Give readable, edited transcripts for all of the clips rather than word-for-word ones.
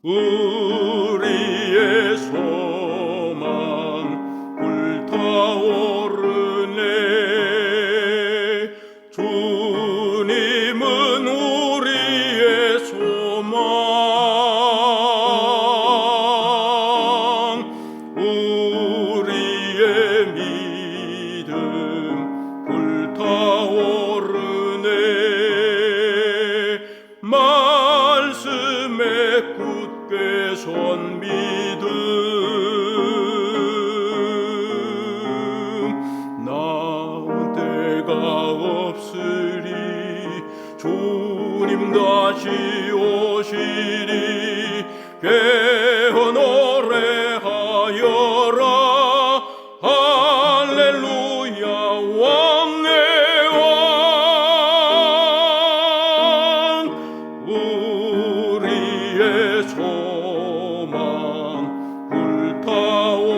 우리의 소망 불타오르네. 주님은 우리의 소망, 우리의 믿음 불타오르네. 말씀에 굳게 선 믿음, 나은 때가 없으리. 주님 다시 오시리. 깨어 노래하여라. 할렐루야. 왕의 왕, 우리의 소망 불타오르네.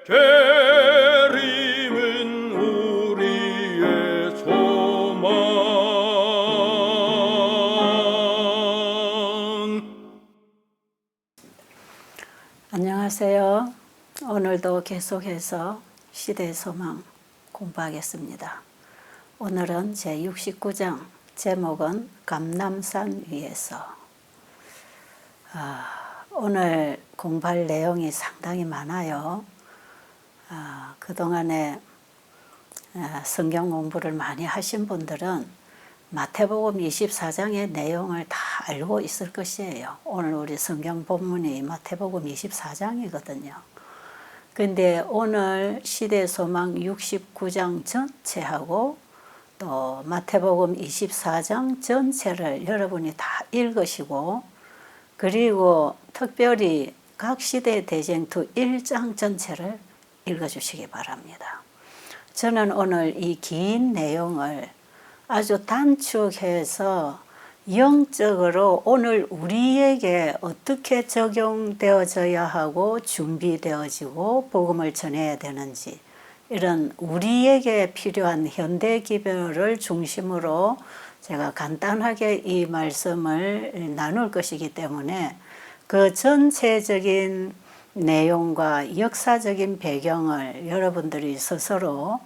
재림은 우리의 소망. 안녕하세요. 오늘도 계속해서 시대의 소망 공부하겠습니다. 오늘은 제69장, 제목은 감람산 위에서. 오늘 공부할 내용이 상당히 많아요. 그동안에 성경 공부를 많이 하신 분들은 마태복음 24장의 내용을 다 알고 있을 것이에요. 오늘 우리 성경 본문이 마태복음 24장이거든요. 근데 오늘 시대 소망 69장 전체하고 또 마태복음 24장 전체를 여러분이 다 읽으시고, 그리고 특별히 각 시대 대쟁투 1장 전체를 읽어주시기 바랍니다. 저는 오늘 이 긴 내용을 아주 단축해서 영적으로 오늘 우리에게 어떻게 적용되어져야 하고 준비되어지고 복음을 전해야 되는지, 이런 우리에게 필요한 현대 기별을 중심으로 제가 간단하게 이 말씀을 나눌 것이기 때문에 그 전체적인 내용과 역사적인 배경을 여러분들이 스스로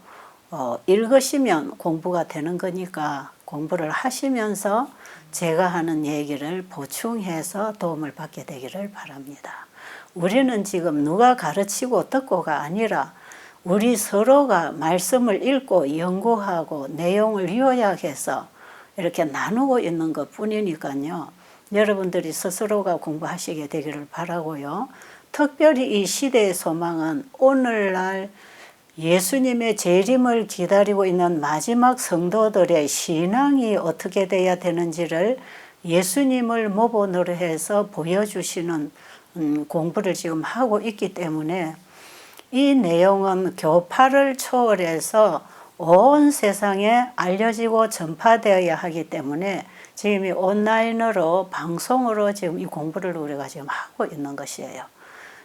읽으시면 공부가 되는 거니까 공부를 하시면서 제가 하는 얘기를 보충해서 도움을 받게 되기를 바랍니다. 우리는 지금 누가 가르치고 듣고가 아니라 우리 서로가 말씀을 읽고 연구하고 내용을 요약해서 이렇게 나누고 있는 것 뿐이니까요. 여러분들이 스스로가 공부하시게 되기를 바라고요. 특별히 이 시대의 소망은 오늘날 예수님의 재림을 기다리고 있는 마지막 성도들의 신앙이 어떻게 돼야 되는지를 예수님을 모본으로 해서 보여주시는 공부를 지금 하고 있기 때문에 이 내용은 교파를 초월해서 온 세상에 알려지고 전파되어야 하기 때문에 지금 이 온라인으로 방송으로 지금 이 공부를 우리가 지금 하고 있는 것이에요.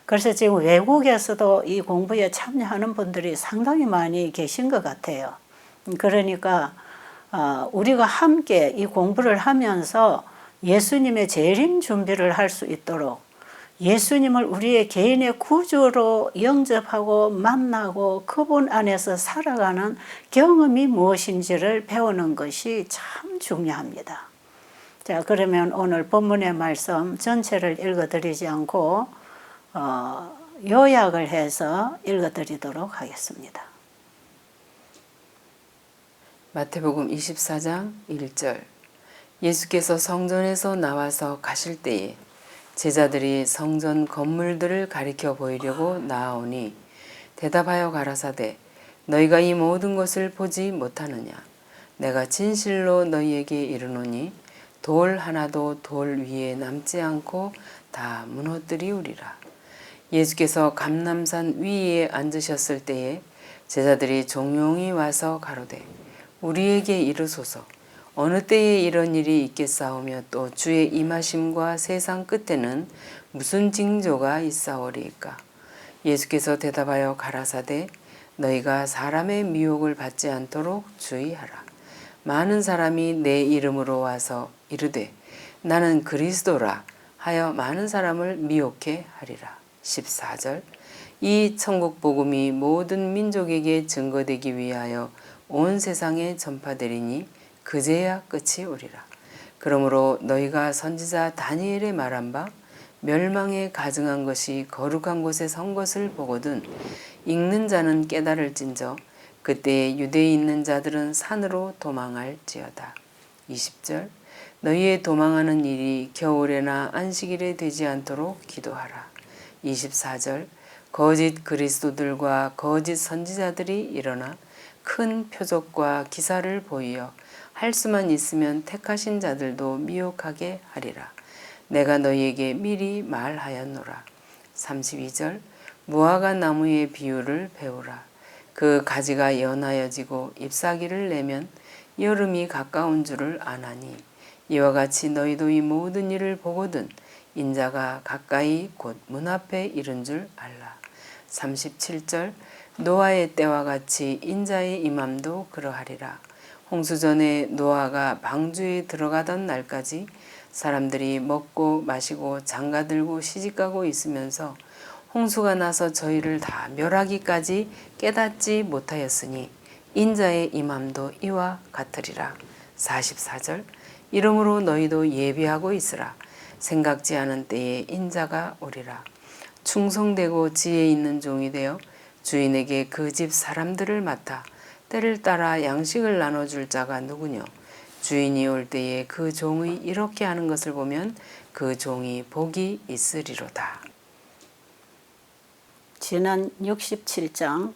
그래서 지금 외국에서도 이 공부에 참여하는 분들이 상당히 많이 계신 것 같아요. 그러니까 우리가 함께 이 공부를 하면서 예수님의 재림 준비를 할 수 있도록 예수님을 우리의 개인의 구주로 영접하고 만나고 그분 안에서 살아가는 경험이 무엇인지를 배우는 것이 참 중요합니다. 자, 그러면 오늘 본문의 말씀 전체를 읽어드리지 않고 요약을 해서 읽어드리도록 하겠습니다. 마태복음 24장 1절. 예수께서 성전에서 나와서 가실 때에 제자들이 성전 건물들을 가리켜 보이려고 나아오니 대답하여 가라사대 너희가 이 모든 것을 보지 못하느냐. 내가 진실로 너희에게 이르노니 돌 하나도 돌 위에 남지 않고 다 무너뜨리우리라. 예수께서 감람산 위에 앉으셨을 때에 제자들이 종용이 와서 가로되 우리에게 이르소서 어느 때에 이런 일이 있겠사오며 또 주의 임하심과 세상 끝에는 무슨 징조가 있사오리이까. 예수께서 대답하여 가라사대 너희가 사람의 미혹을 받지 않도록 주의하라. 많은 사람이 내 이름으로 와서 이르되 나는 그리스도라 하여 많은 사람을 미혹해 하리라. 14절 이 천국 복음이 모든 민족에게 증거되기 위하여 온 세상에 전파되리니 그제야 끝이 오리라. 그러므로 너희가 선지자 다니엘의 말한 바 멸망에 가증한 것이 거룩한 곳에 선 것을 보거든 읽는 자는 깨달을진저 그때에 유대에 있는 자들은 산으로 도망할지어다. 20절 너희의 도망하는 일이 겨울에나 안식일에 되지 않도록 기도하라. 24절 거짓 그리스도들과 거짓 선지자들이 일어나 큰 표적과 기사를 보이어 할 수만 있으면 택하신 자들도 미혹하게 하리라. 내가 너희에게 미리 말하였노라. 32절 무화과 나무의 비유를 배우라. 그 가지가 연하여지고 잎사귀를 내면 여름이 가까운 줄을 아나니 이와 같이 너희도 이 모든 일을 보거든 인자가 가까이 곧 문 앞에 이른 줄 알라. 37절 노아의 때와 같이 인자의 임함도 그러하리라. 홍수전에 노아가 방주에 들어가던 날까지 사람들이 먹고 마시고 장가들고 시집가고 있으면서 홍수가 나서 저희를 다 멸하기까지 깨닫지 못하였으니 인자의 임함도 이와 같으리라. 44절 이러므로 너희도 예비하고 있으라. 생각지 않은 때에 인자가 오리라. 충성되고 지혜 있는 종이 되어 주인에게 그 집 사람들을 맡아 때를 따라 양식을 나눠줄 자가 누구뇨. 주인이 올 때에 그 종이 이렇게 하는 것을 보면 그 종이 복이 있으리로다. 지난 67장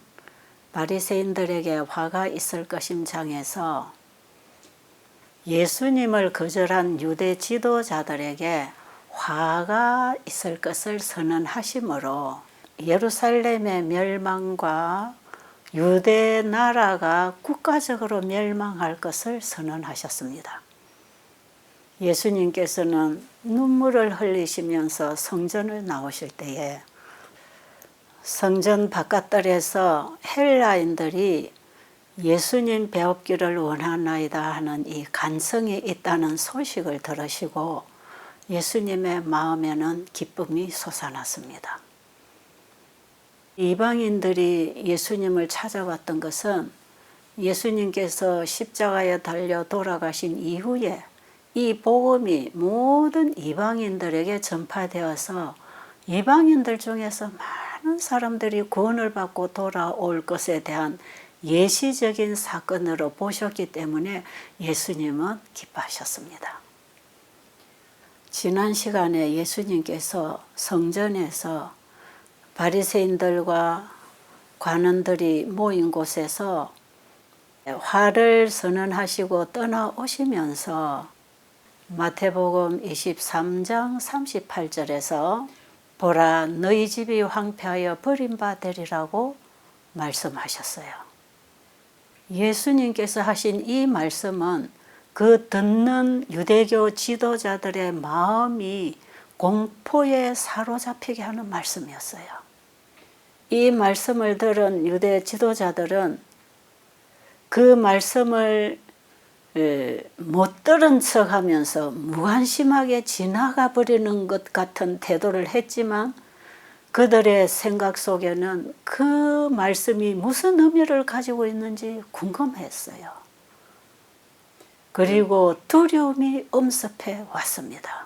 바리새인들에게 화가 있을 것임장에서 예수님을 거절한 유대 지도자들에게 화가 있을 것을 선언하심으로 예루살렘의 멸망과 유대 나라가 국가적으로 멸망할 것을 선언하셨습니다. 예수님께서는 눈물을 흘리시면서 성전을 나오실 때에 성전 바깥들에서 헬라인들이 예수님 배웁기를 원하나이다 하는 이 간성이 있다는 소식을 들으시고 예수님의 마음에는 기쁨이 솟아났습니다. 이방인들이 예수님을 찾아왔던 것은 예수님께서 십자가에 달려 돌아가신 이후에 이 복음이 모든 이방인들에게 전파되어서 이방인들 중에서 많은 사람들이 구원을 받고 돌아올 것에 대한 예시적인 사건으로 보셨기 때문에 예수님은 기뻐하셨습니다. 지난 시간에 예수님께서 성전에서 바리새인들과 관원들이 모인 곳에서 화를 선언하시고 떠나오시면서 마태복음 23장 38절에서 보라 너희 집이 황폐하여 버림받으리라고 말씀하셨어요. 예수님께서 하신 이 말씀은 그 듣는 유대교 지도자들의 마음이 공포에 사로잡히게 하는 말씀이었어요. 이 말씀을 들은 유대 지도자들은 그 말씀을 못 들은 척하면서 무관심하게 지나가 버리는 것 같은 태도를 했지만 그들의 생각 속에는 그 말씀이 무슨 의미를 가지고 있는지 궁금했어요. 그리고 두려움이 엄습해 왔습니다.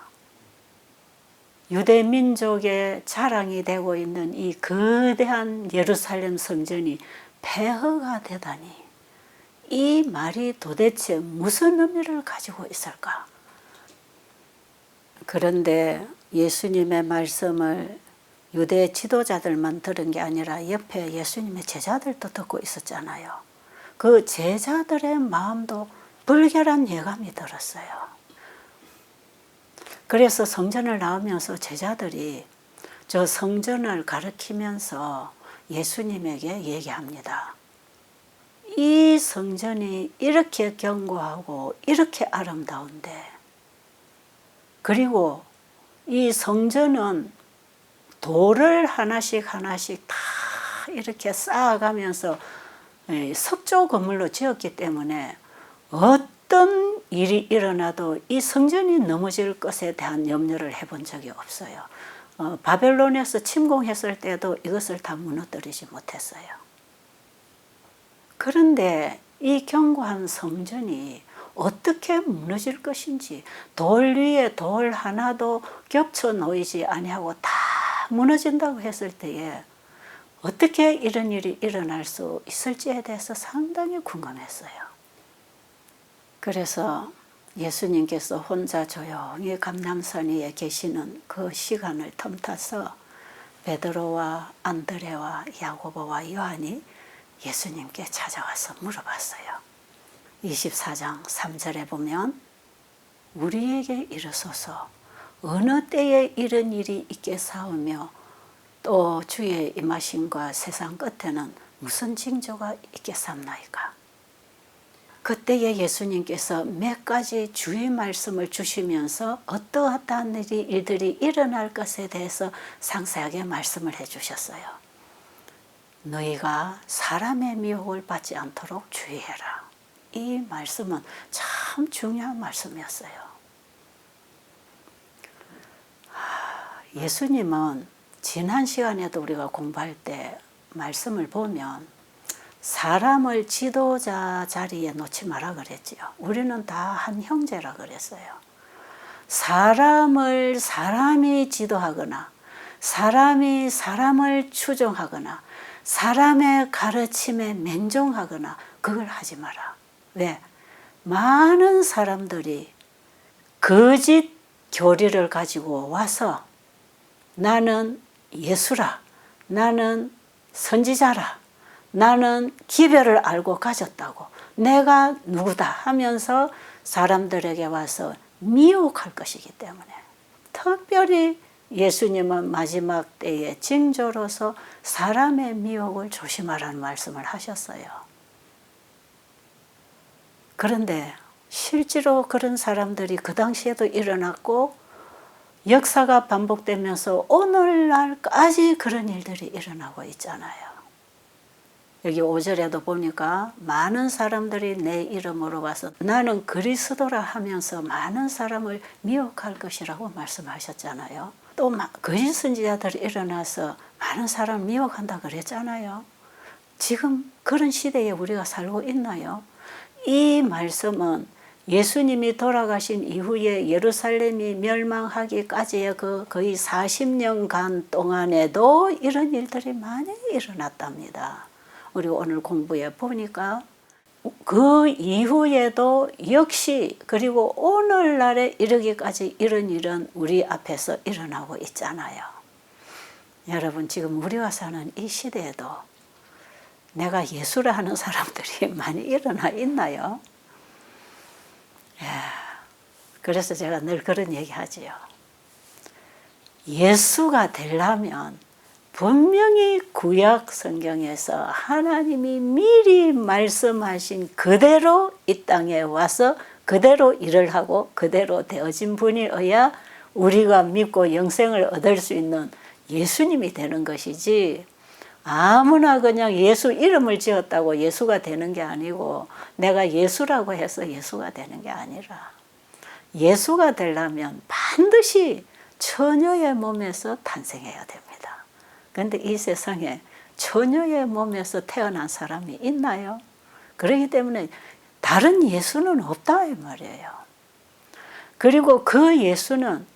유대 민족의 자랑이 되고 있는 이 거대한 예루살렘 성전이 폐허가 되다니 이 말이 도대체 무슨 의미를 가지고 있을까? 그런데 예수님의 말씀을 유대 지도자들만 들은 게 아니라 옆에 예수님의 제자들도 듣고 있었잖아요. 그 제자들의 마음도 불결한 예감이 들었어요. 그래서 성전을 나오면서 제자들이 저 성전을 가리키면서 예수님에게 얘기합니다. 이 성전이 이렇게 견고하고 이렇게 아름다운데 그리고 이 성전은 돌을 하나씩 하나씩 다 이렇게 쌓아가면서 석조 건물로 지었기 때문에 어떤 일이 일어나도 이 성전이 넘어질 것에 대한 염려를 해본 적이 없어요. 바벨론에서 침공했을 때도 이것을 다 무너뜨리지 못했어요. 그런데 이 견고한 성전이 어떻게 무너질 것인지, 돌 위에 돌 하나도 겹쳐 놓이지 아니하고 다 무너진다고 했을 때에 어떻게 이런 일이 일어날 수 있을지에 대해서 상당히 궁금했어요. 그래서 예수님께서 혼자 조용히 감람산 위에 계시는 그 시간을 틈타서 베드로와 안드레와 야고보와 요한이 예수님께 찾아와서 물어봤어요. 24장 3절에 보면 우리에게 이르소서 어느 때에 이런 일이 있겠사오며 또 주의 임하심과 세상 끝에는 무슨 징조가 있겠사옵나이까. 그때에 예수님께서 몇 가지 주의 말씀을 주시면서 어떠한 일들이 일어날 것에 대해서 상세하게 말씀을 해주셨어요. 너희가 사람의 미혹을 받지 않도록 주의해라. 이 말씀은 참 중요한 말씀이었어요. 예수님은 지난 시간에도 우리가 공부할 때 말씀을 보면 사람을 지도자 자리에 놓지 마라 그랬지요. 우리는 다 한 형제라 그랬어요. 사람이 지도하거나 사람이 사람을 추종하거나 사람의 가르침에 맹종하거나 그걸 하지 마라. 왜? 많은 사람들이 거짓 교리를 가지고 와서 나는 예수라, 나는 선지자라, 나는 기별을 알고 가졌다고, 내가 누구다 하면서 사람들에게 와서 미혹할 것이기 때문에 특별히 예수님은 마지막 때의 징조로서 사람의 미혹을 조심하라는 말씀을 하셨어요. 그런데 실제로 그런 사람들이 그 당시에도 일어났고 역사가 반복되면서 오늘날까지 그런 일들이 일어나고 있잖아요. 여기 5절에도 보니까 많은 사람들이 내 이름으로 와서 나는 그리스도라 하면서 많은 사람을 미혹할 것이라고 말씀하셨잖아요. 또 거짓 선지자들이 일어나서 많은 사람을 미혹한다 그랬잖아요. 지금 그런 시대에 우리가 살고 있나요? 이 말씀은 예수님이 돌아가신 이후에 예루살렘이 멸망하기까지의 그 거의 40년간 동안에도 이런 일들이 많이 일어났답니다. 우리 오늘 공부에 보니까 그 이후에도 역시 그리고 오늘날에 이르기까지 이런 일은 우리 앞에서 일어나고 있잖아요. 여러분 지금 우리가 사는 이 시대에도 내가 예수라 하는 사람들이 많이 일어나 있나요? 그래서 제가 늘 그런 얘기 하지요. 예수가 되려면 분명히 구약 성경에서 하나님이 미리 말씀하신 그대로 이 땅에 와서 그대로 일을 하고 그대로 되어진 분이어야 우리가 믿고 영생을 얻을 수 있는 예수님이 되는 것이지, 아무나 그냥 예수 이름을 지었다고 예수가 되는 게 아니고 내가 예수라고 해서 예수가 되는 게 아니라, 예수가 되려면 반드시 처녀의 몸에서 탄생해야 됩니다. 그런데 이 세상에 처녀의 몸에서 태어난 사람이 있나요? 그렇기 때문에 다른 예수는 없다 이 말이에요. 그리고 그 예수는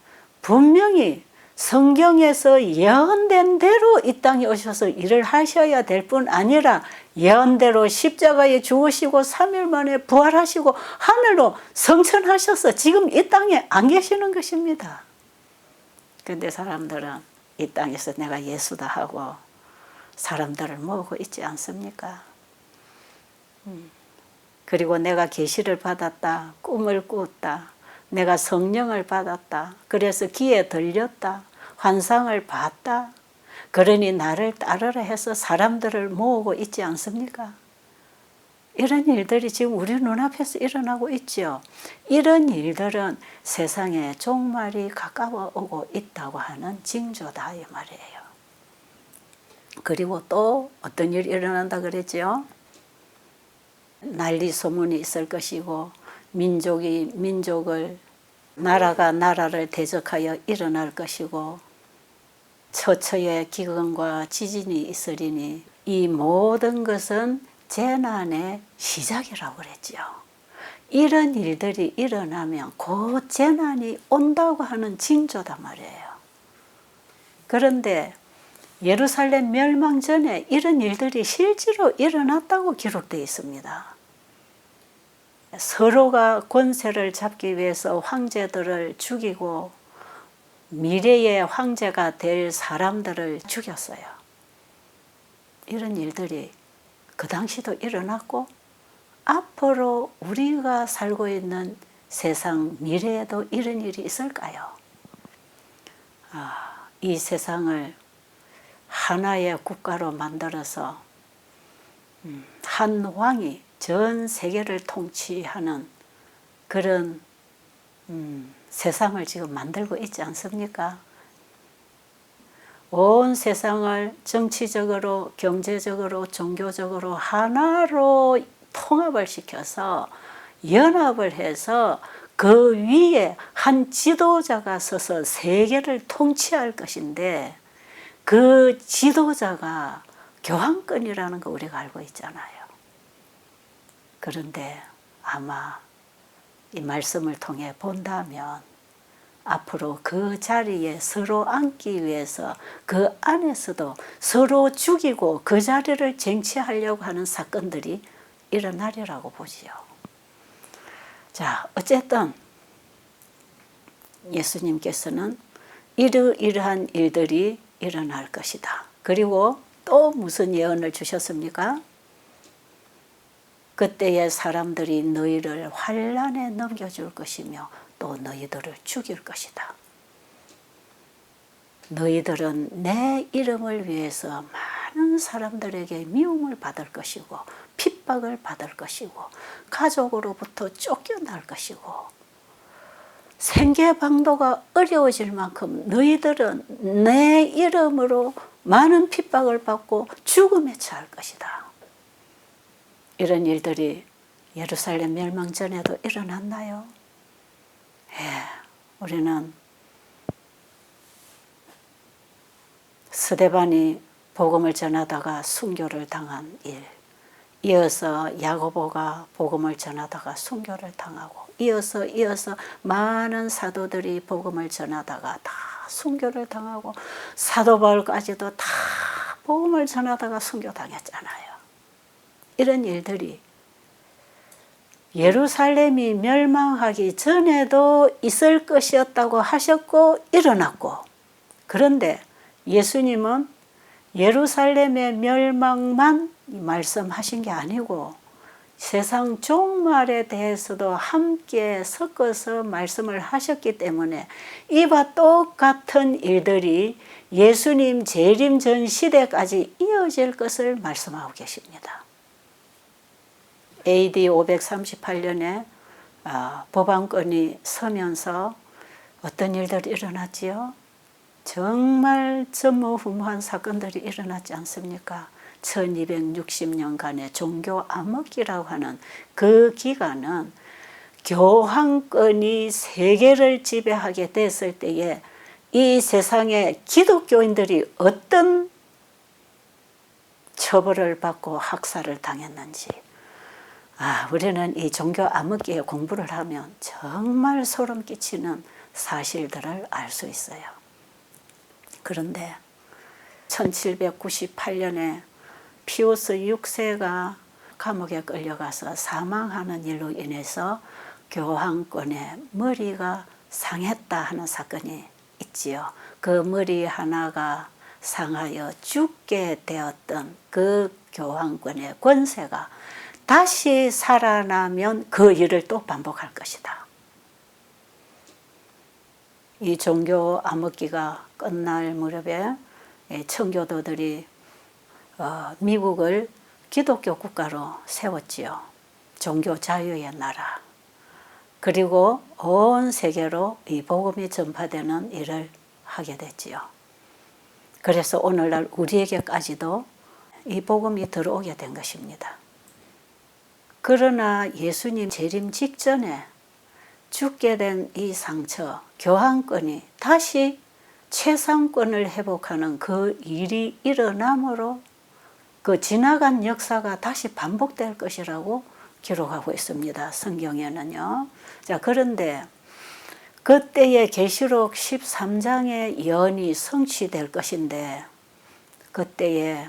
분명히 성경에서 예언된 대로 이 땅에 오셔서 일을 하셔야 될 뿐 아니라 예언대로 십자가에 죽으시고 3일 만에 부활하시고 하늘로 승천하셔서 지금 이 땅에 안 계시는 것입니다. 그런데 사람들은 이 땅에서 내가 예수다 하고 사람들을 모으고 있지 않습니까? 그리고 내가 계시를 받았다, 꿈을 꿨다, 내가 성령을 받았다, 그래서 귀에 들렸다, 환상을 봤다, 그러니 나를 따르라 해서 사람들을 모으고 있지 않습니까? 이런 일들이 지금 우리 눈앞에서 일어나고 있죠. 이런 일들은 세상에 종말이 가까워 오고 있다고 하는 징조다 이 말이에요. 그리고 또 어떤 일이 일어난다 그랬죠? 난리 소문이 있을 것이고 민족이 민족을, 나라가 나라를 대적하여 일어날 것이고 처처에 기근과 지진이 있으리니 이 모든 것은 재난의 시작이라고 그랬죠. 이런 일들이 일어나면 곧 재난이 온다고 하는 징조단 말이에요. 그런데 예루살렘 멸망 전에 이런 일들이 실제로 일어났다고 기록되어 있습니다. 서로가 권세를 잡기 위해서 황제들을 죽이고 미래의 황제가 될 사람들을 죽였어요. 이런 일들이 그 당시도 일어났고 앞으로 우리가 살고 있는 세상 미래에도 이런 일이 있을까요? 이 세상을 하나의 국가로 만들어서 한 왕이 전 세계를 통치하는 그런 세상을 지금 만들고 있지 않습니까? 온 세상을 정치적으로, 경제적으로, 종교적으로 하나로 통합을 시켜서 연합을 해서 그 위에 한 지도자가 서서 세계를 통치할 것인데 그 지도자가 교황권이라는 거 우리가 알고 있잖아요. 그런데 아마 이 말씀을 통해 본다면 앞으로 그 자리에 서로 앉기 위해서 그 안에서도 서로 죽이고 그 자리를 쟁취하려고 하는 사건들이 일어나리라고 보지요. 자, 어쨌든 예수님께서는 이러한 일들이 일어날 것이다. 그리고 또 무슨 예언을 주셨습니까? 그때의 사람들이 너희를 환난에 넘겨줄 것이며 또 너희들을 죽일 것이다. 너희들은 내 이름을 위해서 많은 사람들에게 미움을 받을 것이고 핍박을 받을 것이고 가족으로부터 쫓겨날 것이고 생계방도가 어려워질 만큼 너희들은 내 이름으로 많은 핍박을 받고 죽음에 처할 것이다. 이런 일들이 예루살렘 멸망 전에도 일어났나요? 우리는 스데반이 복음을 전하다가 순교를 당한 일, 이어서 야고보가 복음을 전하다가 순교를 당하고 이어서 많은 사도들이 복음을 전하다가 다 순교를 당하고 사도 바울까지도 다 복음을 전하다가 순교당했잖아요. 이런 일들이 예루살렘이 멸망하기 전에도 있을 것이었다고 하셨고 일어났고, 그런데 예수님은 예루살렘의 멸망만 말씀하신 게 아니고 세상 종말에 대해서도 함께 섞어서 말씀을 하셨기 때문에 이와 똑같은 일들이 예수님 재림 전 시대까지 이어질 것을 말씀하고 계십니다. AD 538년에 법왕권이 서면서 어떤 일들이 일어났지요? 정말 전무후무한 사건들이 일어났지 않습니까? 1260년간의 종교 암흑기라고 하는 그 기간은 교황권이 세계를 지배하게 됐을 때에 이 세상의 기독교인들이 어떤 처벌을 받고 학살을 당했는지, 우리는 이 종교 암흑기에 공부를 하면 정말 소름 끼치는 사실들을 알 수 있어요. 그런데 1798년에 피우스 6세가 감옥에 끌려가서 사망하는 일로 인해서 교황권의 머리가 상했다 하는 사건이 있지요. 그 머리 하나가 상하여 죽게 되었던 그 교황권의 권세가 다시 살아나면 그 일을 또 반복할 것이다. 이 종교 암흑기가 끝날 무렵에 청교도들이 미국을 기독교 국가로 세웠지요. 종교 자유의 나라. 그리고 온 세계로 이 복음이 전파되는 일을 하게 됐지요. 그래서 오늘날 우리에게까지도 이 복음이 들어오게 된 것입니다. 그러나 예수님 재림 직전에 죽게 된 이 상처, 교환권이 다시 최상권을 회복하는 그 일이 일어남으로 그 지나간 역사가 다시 반복될 것이라고 기록하고 있습니다. 성경에는요. 자, 그런데 그때의 계시록 13장의 예언이 성취될 것인데 그때에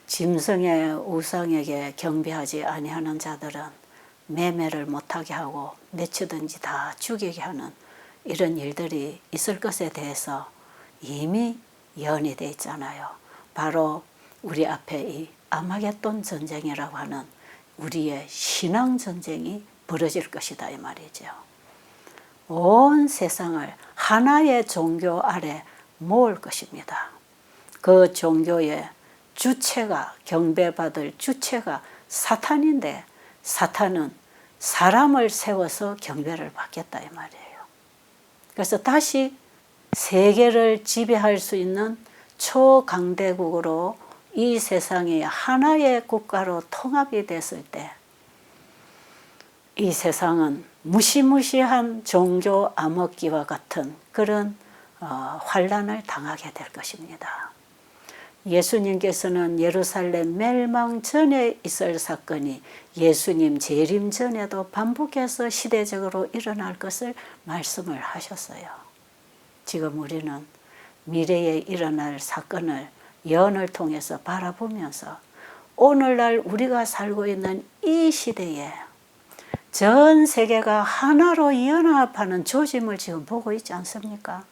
짐승의 우상에게 경배하지 아니하는 자들은 매매를 못하게 하고 내치든지 다 죽이게 하는 이런 일들이 있을 것에 대해서 이미 예언이 되어 있잖아요. 바로 우리 앞에 이 아마겟돈 전쟁이라고 하는 우리의 신앙 전쟁이 벌어질 것이다 이 말이죠. 온 세상을 하나의 종교 아래 모을 것입니다. 그 종교의 주체가, 경배받을 주체가 사탄인데 사탄은 사람을 세워서 경배를 받겠다 이 말이에요. 그래서 다시 세계를 지배할 수 있는 초강대국으로 이 세상이 하나의 국가로 통합이 됐을 때 이 세상은 무시무시한 종교 암흑기와 같은 그런 환란을 당하게 될 것입니다. 예수님께서는 예루살렘 멸망 전에 있을 사건이 예수님 재림 전에도 반복해서 시대적으로 일어날 것을 말씀을 하셨어요. 지금 우리는 미래에 일어날 사건을 예언을 통해서 바라보면서 오늘날 우리가 살고 있는 이 시대에 전 세계가 하나로 연합하는 조짐을 지금 보고 있지 않습니까?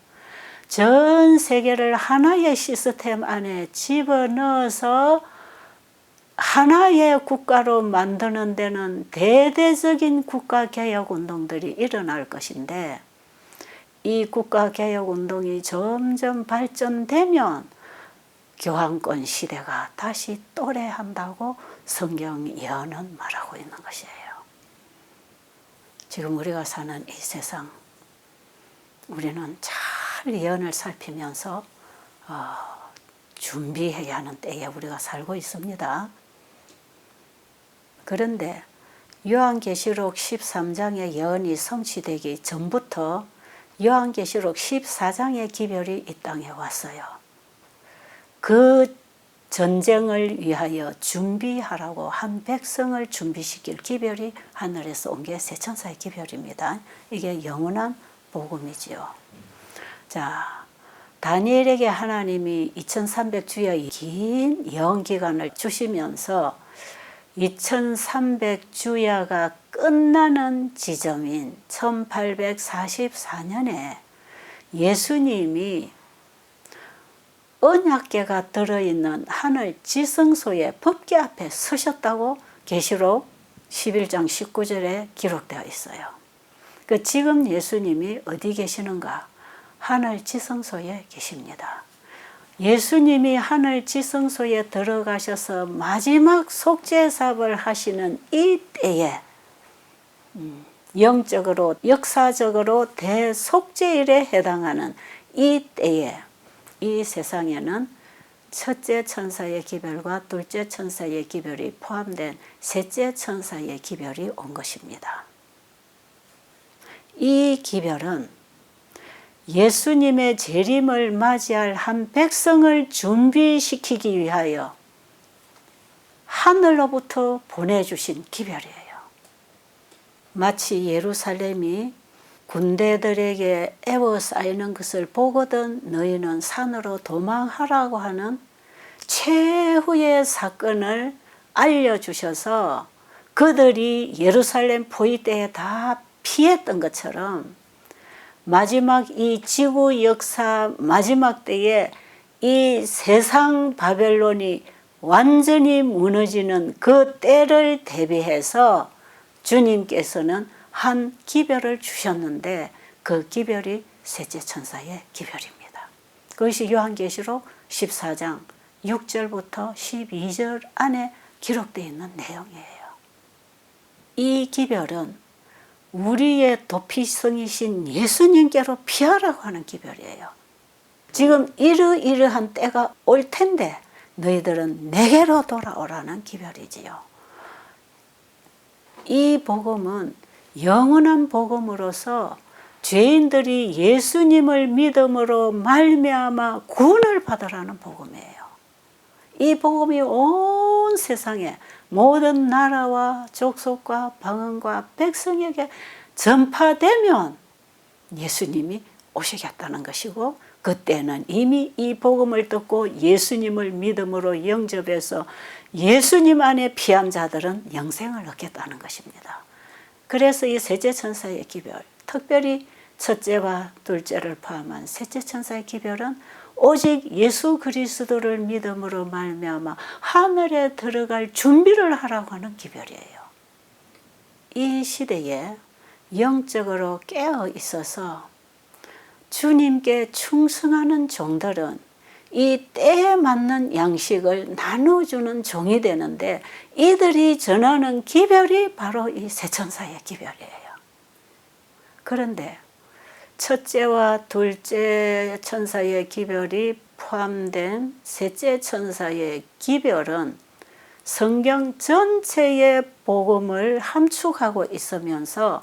전 세계를 하나의 시스템 안에 집어넣어서 하나의 국가로 만드는 데는 대대적인 국가개혁 운동들이 일어날 것인데 이 국가개혁 운동이 점점 발전되면 교황권 시대가 다시 또래한다고 성경 예언은 말하고 있는 것이에요. 지금 우리가 사는 이 세상 우리는 잘 예언을 살피면서 준비해야 하는 때에 우리가 살고 있습니다. 그런데 요한계시록 13장의 예언이 성취되기 전부터 요한계시록 14장의 기별이 이 땅에 왔어요. 그 전쟁을 위하여 준비하라고 한 백성을 준비시킬 기별이 하늘에서 온 게 세천사의 기별입니다. 이게 영원한 복음이지요. 자, 다니엘에게 하나님이 2300주야의 긴 예언 기간을 주시면서 2300주야가 끝나는 지점인 1844년에 예수님이 언약궤가 들어있는 하늘 지성소의 법궤 앞에 서셨다고 계시록 11장 19절에 기록되어 있어요. 그 지금 예수님이 어디 계시는가? 하늘 지성소에 계십니다. 예수님이 하늘 지성소에 들어가셔서 마지막 속죄 사업을 하시는 이 때에 영적으로 역사적으로 대속죄일에 해당하는 이 때에 이 세상에는 첫째 천사의 기별과 둘째 천사의 기별이 포함된 셋째 천사의 기별이 온 것입니다. 이 기별은 예수님의 재림을 맞이할 한 백성을 준비시키기 위하여 하늘로부터 보내주신 기별이에요. 마치 예루살렘이 군대들에게 에워싸이는 것을 보거든 너희는 산으로 도망하라고 하는 최후의 사건을 알려주셔서 그들이 예루살렘 포위 때에 다 피했던 것처럼 마지막 이 지구 역사 마지막 때에 이 세상 바벨론이 완전히 무너지는 그 때를 대비해서 주님께서는 한 기별을 주셨는데 그 기별이 셋째 천사의 기별입니다. 그것이 요한계시록 14장 6절부터 12절 안에 기록되어 있는 내용이에요. 이 기별은 우리의 도피성이신 예수님께로 피하라고 하는 기별이에요. 지금 이러이러한 때가 올 텐데 너희들은 내게로 돌아오라는 기별이지요. 이 복음은 영원한 복음으로서 죄인들이 예수님을 믿음으로 말미암아 구원을 받으라는 복음이에요. 이 복음이 온 세상에 모든 나라와 족속과 방언과 백성에게 전파되면 예수님이 오시겠다는 것이고, 그때는 이미 이 복음을 듣고 예수님을 믿음으로 영접해서 예수님 안에 피한 자들은 영생을 얻겠다는 것입니다. 그래서 이 셋째 천사의 기별, 특별히 첫째와 둘째를 포함한 셋째 천사의 기별은 오직 예수 그리스도를 믿음으로 말미암아 하늘에 들어갈 준비를 하라고 하는 기별이에요. 이 시대에 영적으로 깨어 있어서 주님께 충성하는 종들은 이 때에 맞는 양식을 나눠주는 종이 되는데, 이들이 전하는 기별이 바로 이 세 천사의 기별이에요. 그런데 첫째와 둘째 천사의 기별이 포함된 셋째 천사의 기별은 성경 전체의 복음을 함축하고 있으면서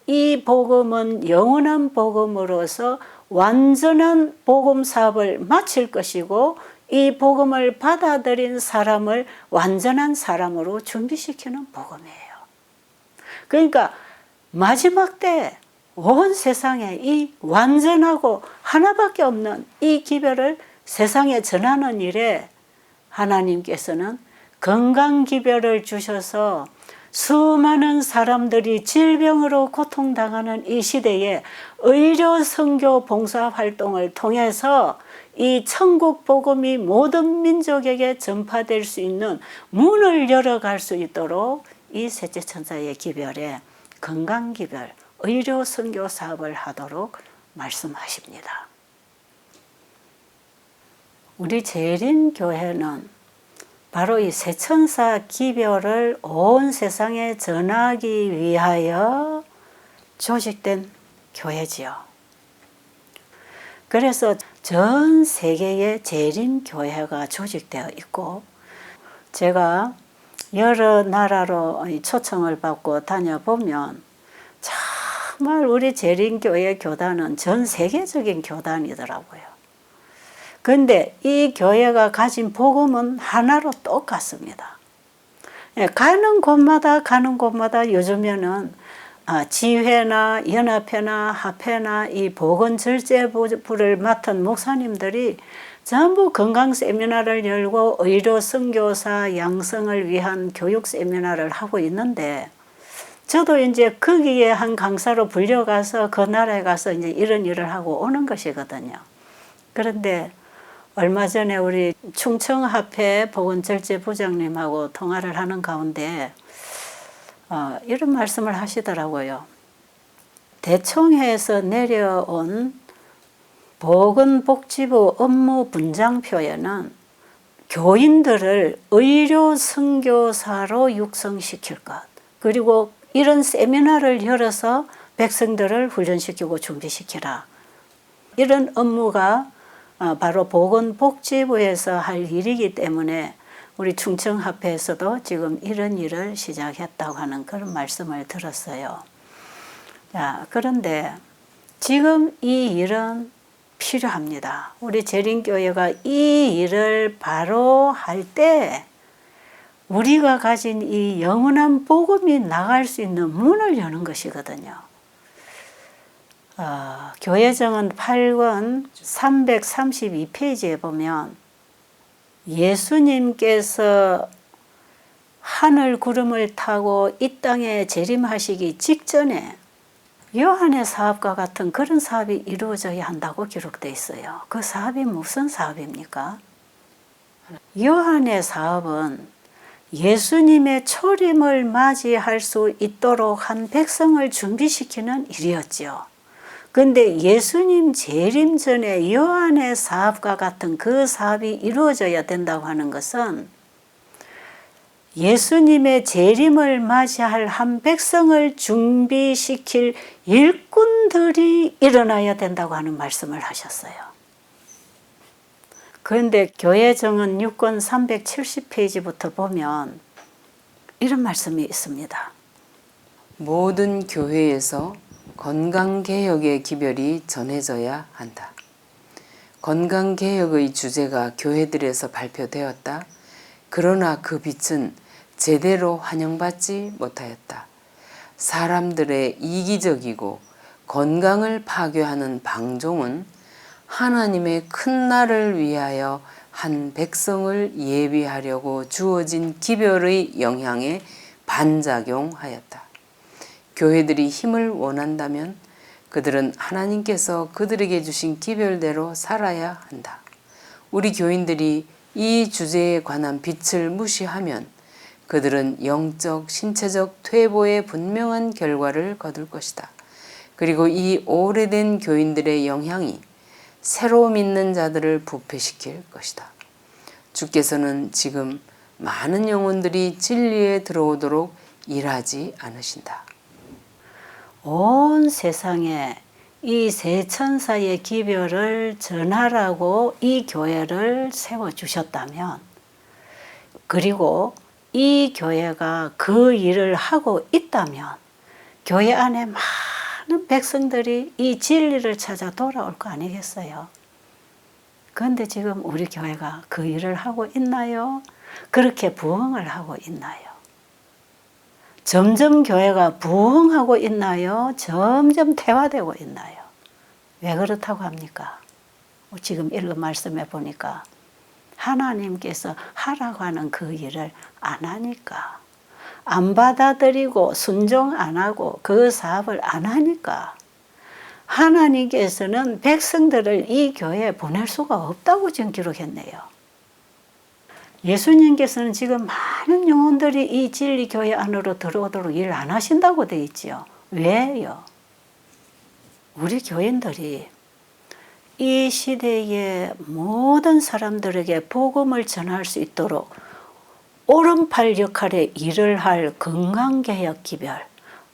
이 복음은 영원한 복음으로서 완전한 복음 사업을 마칠 것이고, 이 복음을 받아들인 사람을 완전한 사람으로 준비시키는 복음이에요. 그러니까 마지막 때 온 세상에 이 완전하고 하나밖에 없는 이 기별을 세상에 전하는 일에 하나님께서는 건강 기별을 주셔서 수많은 사람들이 질병으로 고통당하는 이 시대에 의료 선교 봉사 활동을 통해서 이 천국 복음이 모든 민족에게 전파될 수 있는 문을 열어갈 수 있도록 이 셋째 천사의 기별에 건강 기별, 의료 선교 사업을 하도록 말씀하십니다. 우리 재림 교회는 바로 이 세 천사 기별을 온 세상에 전하기 위하여 조직된 교회지요. 그래서 전 세계에 재림 교회가 조직되어 있고, 제가 여러 나라로 초청을 받고 다녀보면 정말 우리 재림교회 교단은 전 세계적인 교단이더라고요. 그런데 이 교회가 가진 복음은 하나로 똑같습니다. 가는 곳마다 요즘에는 지회나 연합회나 합회나 이 보건절제부를 맡은 목사님들이 전부 건강 세미나를 열고 의료 선교사 양성을 위한 교육 세미나를 하고 있는데, 저도 이제 거기에 한 강사로 불려가서 그 나라에 가서 이제 이런 일을 하고 오는 것이거든요. 그런데 얼마 전에 우리 충청합회 보건절제부장님하고 통화를 하는 가운데 이런 말씀을 하시더라고요. 대총회에서 내려온 보건복지부 업무 분장표에는 교인들을 의료 선교사로 육성시킬 것, 그리고 이런 세미나를 열어서 백성들을 훈련시키고 준비시키라. 이런 업무가 바로 보건복지부에서 할 일이기 때문에 우리 충청합회에서도 지금 이런 일을 시작했다고 하는 그런 말씀을 들었어요. 자, 그런데 지금 이 일은 필요합니다. 우리 재림교회가 이 일을 바로 할 때 우리가 가진 이 영원한 복음이 나갈 수 있는 문을 여는 것이거든요. 교회정은 8권 332페이지에 보면 예수님께서 하늘 구름을 타고 이 땅에 재림하시기 직전에 요한의 사업과 같은 그런 사업이 이루어져야 한다고 기록되어 있어요. 그 사업이 무슨 사업입니까? 요한의 사업은 예수님의 초림을 맞이할 수 있도록 한 백성을 준비시키는 일이었죠. 그런데 예수님 재림 전에 요한의 사업과 같은 그 사업이 이루어져야 된다고 하는 것은 예수님의 재림을 맞이할 한 백성을 준비시킬 일꾼들이 일어나야 된다고 하는 말씀을 하셨어요. 그런데 교회정은 6권 370페이지부터 보면 이런 말씀이 있습니다. 모든 교회에서 건강개혁의 기별이 전해져야 한다. 건강개혁의 주제가 교회들에서 발표되었다. 그러나 그 빛은 제대로 환영받지 못하였다. 사람들의 이기적이고 건강을 파괴하는 방종은 하나님의 큰 날을 위하여 한 백성을 예비하려고 주어진 기별의 영향에 반작용하였다. 교회들이 힘을 원한다면 그들은 하나님께서 그들에게 주신 기별대로 살아야 한다. 우리 교인들이 이 주제에 관한 빛을 무시하면 그들은 영적, 신체적 퇴보의 분명한 결과를 거둘 것이다. 그리고 이 오래된 교인들의 영향이 새로 믿는 자들을 부패시킬 것이다. 주께서는 지금 많은 영혼들이 진리에 들어오도록 일하지 않으신다. 온 세상에 이 세 천사의 기별을 전하라고 이 교회를 세워주셨다면, 그리고 이 교회가 그 일을 하고 있다면 교회 안에 많은 백성들이 이 진리를 찾아 돌아올 거 아니겠어요? 그런데 지금 우리 교회가 그 일을 하고 있나요? 그렇게 부흥을 하고 있나요? 점점 교회가 부흥하고 있나요? 점점 퇴화되고 있나요? 왜 그렇다고 합니까? 지금 읽은 말씀에 보니까 하나님께서 하라고 하는 그 일을 안 하니까, 안 받아들이고 순종 안 하고 그 사업을 안 하니까 하나님께서는 백성들을 이 교회에 보낼 수가 없다고 지금 기록했네요. 예수님께서는 지금 많은 영혼들이 이 진리 교회 안으로 들어오도록 일 안 하신다고 되어 있지요. 왜요? 우리 교인들이 이 시대의 모든 사람들에게 복음을 전할 수 있도록 오른팔 역할의 일을 할 건강개혁 기별,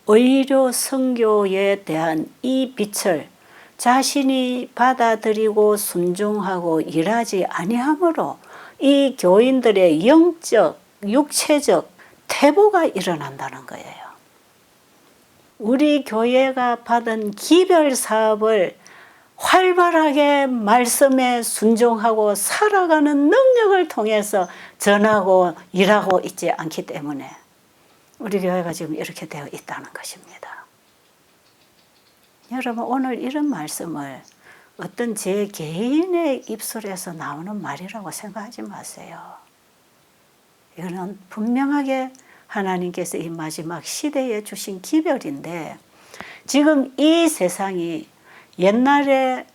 의료 선교에 대한 이 빛을 자신이 받아들이고 순종하고 일하지 아니함으로 이 교인들의 영적, 육체적 퇴보가 일어난다는 거예요. 우리 교회가 받은 기별 사업을 활발하게 말씀에 순종하고 살아가는 능력을 통해서 전하고 일하고 있지 않기 때문에 우리 교회가 지금 이렇게 되어 있다는 것입니다. 여러분, 오늘 이런 말씀을 어떤 제 개인의 입술에서 나오는 말이라고 생각하지 마세요. 이거는 분명하게 하나님께서 이 마지막 시대에 주신 기별인데, 지금 이 세상이 옛날에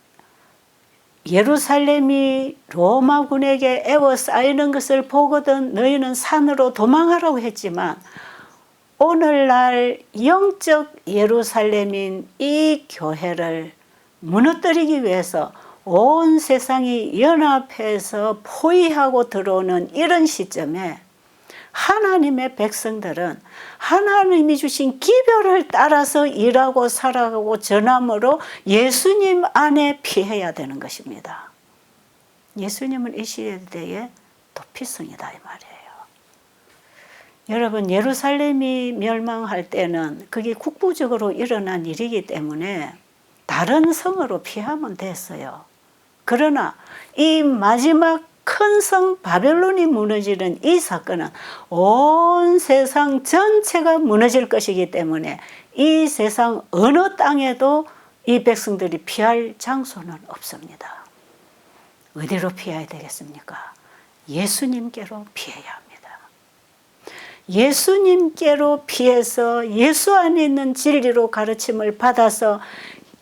예루살렘이 로마군에게 에워싸이는 것을 보거든 너희는 산으로 도망하라고 했지만, 오늘날 영적 예루살렘인 이 교회를 무너뜨리기 위해서 온 세상이 연합해서 포위하고 들어오는 이런 시점에 하나님의 백성들은 하나님이 주신 기별을 따라서 일하고 살아가고 전함으로 예수님 안에 피해야 되는 것입니다. 예수님은 이 시대의 도피성이다 이 말이에요. 여러분, 예루살렘이 멸망할 때는 그게 국부적으로 일어난 일이기 때문에 다른 성으로 피하면 됐어요. 그러나 이 마지막 큰 성 바벨론이 무너지는 이 사건은 온 세상 전체가 무너질 것이기 때문에 이 세상 어느 땅에도 이 백성들이 피할 장소는 없습니다. 어디로 피해야 되겠습니까? 예수님께로 피해야 합니다. 예수님께로 피해서 예수 안에 있는 진리로 가르침을 받아서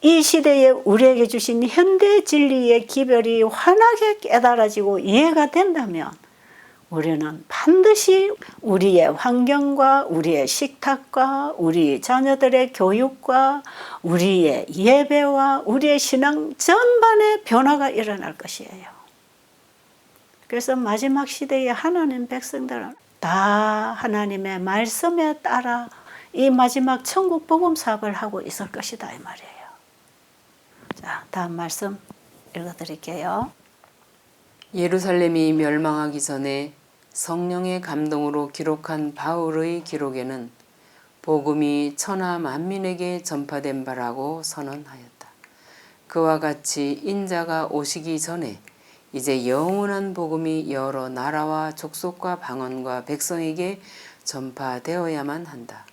이 시대에 우리에게 주신 현대 진리의 기별이 환하게 깨달아지고 이해가 된다면 우리는 반드시 우리의 환경과 우리의 식탁과 우리 자녀들의 교육과 우리의 예배와 우리의 신앙 전반에 변화가 일어날 것이에요. 그래서 마지막 시대에 하나님 백성들은 다 하나님의 말씀에 따라 이 마지막 천국 복음 사업을 하고 있을 것이다 이 말이에요. 자, 다음 말씀 읽어드릴게요. 예루살렘이 멸망하기 전에 성령의 감동으로 기록한 바울의 기록에는 복음이 천하 만민에게 전파된 바라고 선언하였다. 그와 같이 인자가 오시기 전에 이제 영원한 복음이 여러 나라와 족속과 방언과 백성에게 전파되어야만 한다.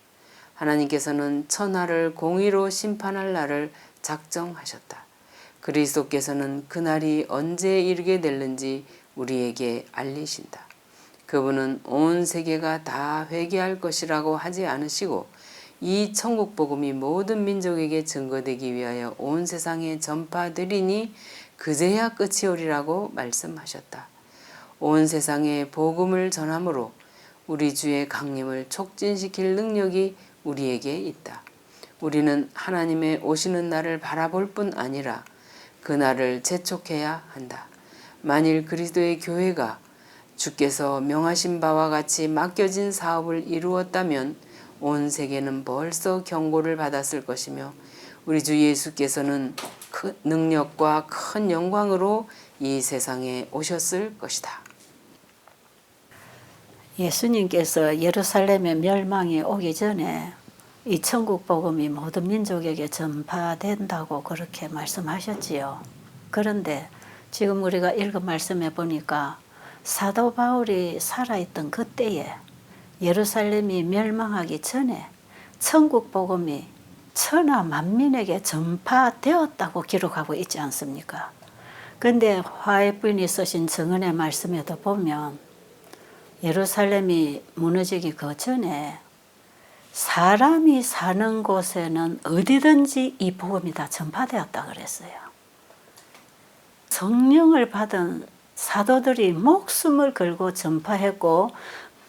하나님께서는 천하를 공의로 심판할 날을 작정하셨다. 그리스도께서는 그날이 언제 이르게 될는지 우리에게 알리신다. 그분은 온 세계가 다 회개할 것이라고 하지 않으시고 이 천국 복음이 모든 민족에게 증거되기 위하여 온 세상에 전파되리니 그제야 끝이 오리라고 말씀하셨다. 온 세상에 복음을 전함으로 우리 주의 강림을 촉진시킬 능력이 우리에게 있다. 우리는 하나님의 오시는 날을 바라볼 뿐 아니라 그 날을 재촉해야 한다. 만일 그리스도의 교회가 주께서 명하신 바와 같이 맡겨진 사업을 이루었다면 온 세계는 벌써 경고를 받았을 것이며 우리 주 예수께서는 큰 능력과 큰 영광으로 이 세상에 오셨을 것이다. 예수님께서 예루살렘의 멸망이 오기 전에 이 천국 복음이 모든 민족에게 전파된다고 그렇게 말씀하셨지요. 그런데 지금 우리가 읽은 말씀에 보니까 사도 바울이 살아있던 그때에 예루살렘이 멸망하기 전에 천국 복음이 천하 만민에게 전파되었다고 기록하고 있지 않습니까? 그런데 화해부인이 쓰신 증언의 말씀에도 보면 예루살렘이 무너지기 그 전에 사람이 사는 곳에는 어디든지 이 복음이 다 전파되었다 그랬어요. 성령을 받은 사도들이 목숨을 걸고 전파했고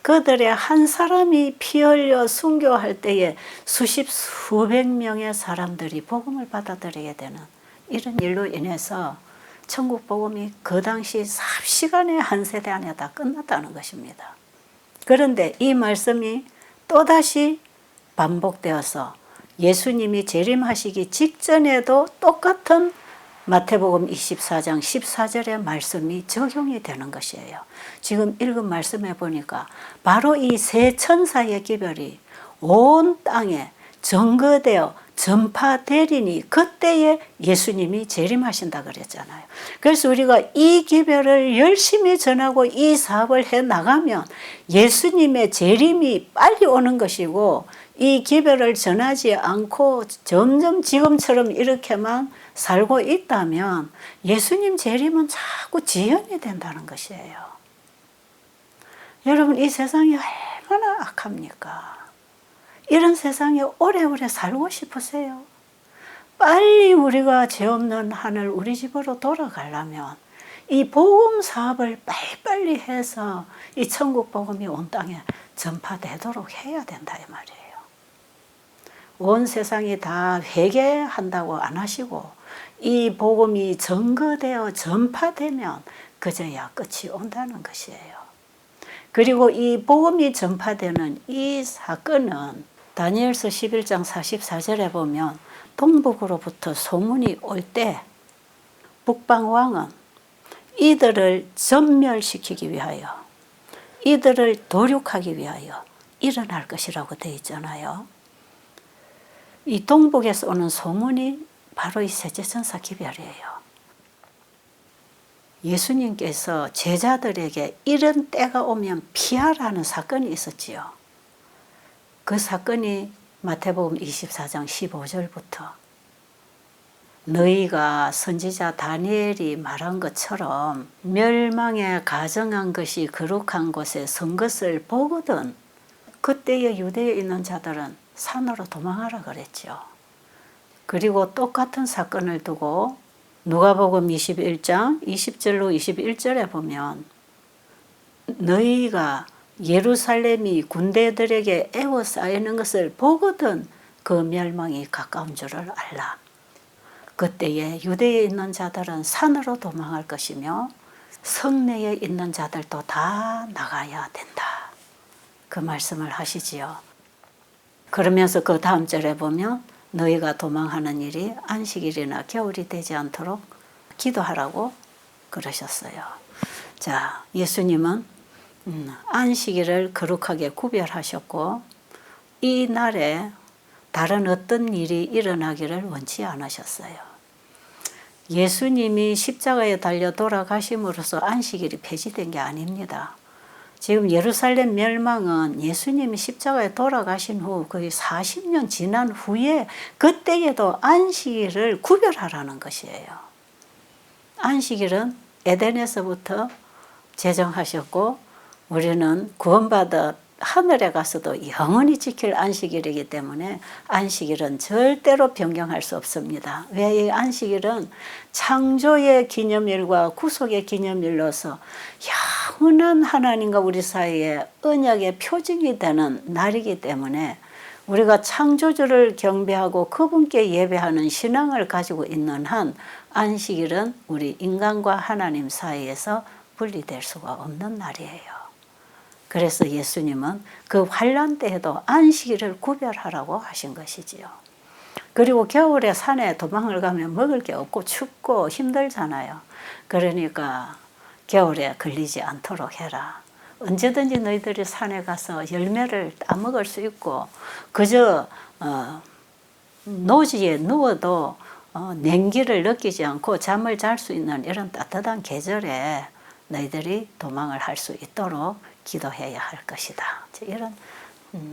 그들의 한 사람이 피 흘려 순교할 때에 수십 수백 명의 사람들이 복음을 받아들이게 되는 이런 일로 인해서 천국 복음이 그 당시 삽시간에 한 세대 안에 다 끝났다는 것입니다. 그런데 이 말씀이 또다시 반복되어서 예수님이 재림하시기 직전에도 똑같은 마태복음 24장 14절의 말씀이 적용이 되는 것이에요. 지금 읽은 말씀에 보니까 바로 이 세 천사의 기별이 온 땅에 전거되어 전파되리니 그때에 예수님이 재림하신다 그랬잖아요. 그래서 우리가 이 기별을 열심히 전하고 이 사업을 해 나가면 예수님의 재림이 빨리 오는 것이고 이 기별을 전하지 않고 점점 지금처럼 이렇게만 살고 있다면 예수님 재림은 자꾸 지연이 된다는 것이에요. 여러분 이 세상이 얼마나 악합니까? 이런 세상에 오래오래 살고 싶으세요? 빨리 우리가 죄 없는 하늘 우리 집으로 돌아가려면 이 복음 사업을 빨리빨리 해서 이 천국 복음이 온 땅에 전파되도록 해야 된다 이 말이에요. 온 세상이 다 회개한다고 안 하시고 이 복음이 전거되어 전파되면 그제야 끝이 온다는 것이에요. 그리고 이 복음이 전파되는 이 사건은 다니엘서 11장 44절에 보면 동북으로부터 소문이 올 때 북방왕은 이들을 전멸시키기 위하여 이들을 도륙하기 위하여 일어날 것이라고 되어 있잖아요. 이 동북에서 오는 소문이 바로 이 세제천사 기별이에요. 예수님께서 제자들에게 이런 때가 오면 피하라는 사건이 있었지요. 그 사건이 마태복음 24장 15절부터 너희가 선지자 다니엘이 말한 것처럼 멸망에 가정한 것이 거룩한 곳에 선 것을 보거든 그때의 유대에 있는 자들은 산으로 도망하라 그랬죠. 그리고 똑같은 사건을 두고 누가복음 21장 20절로 21절에 보면 너희가 예루살렘이 군대들에게 에워싸이는 것을 보거든 그 멸망이 가까운 줄을 알라. 그때에 유대에 있는 자들은 산으로 도망할 것이며 성내에 있는 자들도 다 나가야 된다. 그 말씀을 하시지요. 그러면서 그 다음 절에 보면 너희가 도망하는 일이 안식일이나 겨울이 되지 않도록 기도하라고 그러셨어요. 자, 예수님은 안식일을 거룩하게 구별하셨고 이 날에 다른 어떤 일이 일어나기를 원치 않으셨어요. 예수님이 십자가에 달려 돌아가심으로써 안식일이 폐지된 게 아닙니다. 지금 예루살렘 멸망은 예수님이 십자가에 돌아가신 후 거의 40년 지난 후에 그때에도 안식일을 구별하라는 것이에요. 안식일은 에덴에서부터 제정하셨고 우리는 구원받아 하늘에 가서도 영원히 지킬 안식일이기 때문에 안식일은 절대로 변경할 수 없습니다. 왜 이 안식일은 창조의 기념일과 구속의 기념일로서 영원한 하나님과 우리 사이에 언약의 표징이 되는 날이기 때문에 우리가 창조주를 경배하고 그분께 예배하는 신앙을 가지고 있는 한 안식일은 우리 인간과 하나님 사이에서 분리될 수가 없는 날이에요. 그래서 예수님은 그 환란 때에도 안식일을 구별하라고 하신 것이지요. 그리고 겨울에 산에 도망을 가면 먹을 게 없고 춥고 힘들잖아요. 그러니까 겨울에 걸리지 않도록 해라. 언제든지 너희들이 산에 가서 열매를 따먹을 수 있고 그저 노지에 누워도 냉기를 느끼지 않고 잠을 잘 수 있는 이런 따뜻한 계절에 너희들이 도망을 할 수 있도록 기도해야 할 것이다. 이런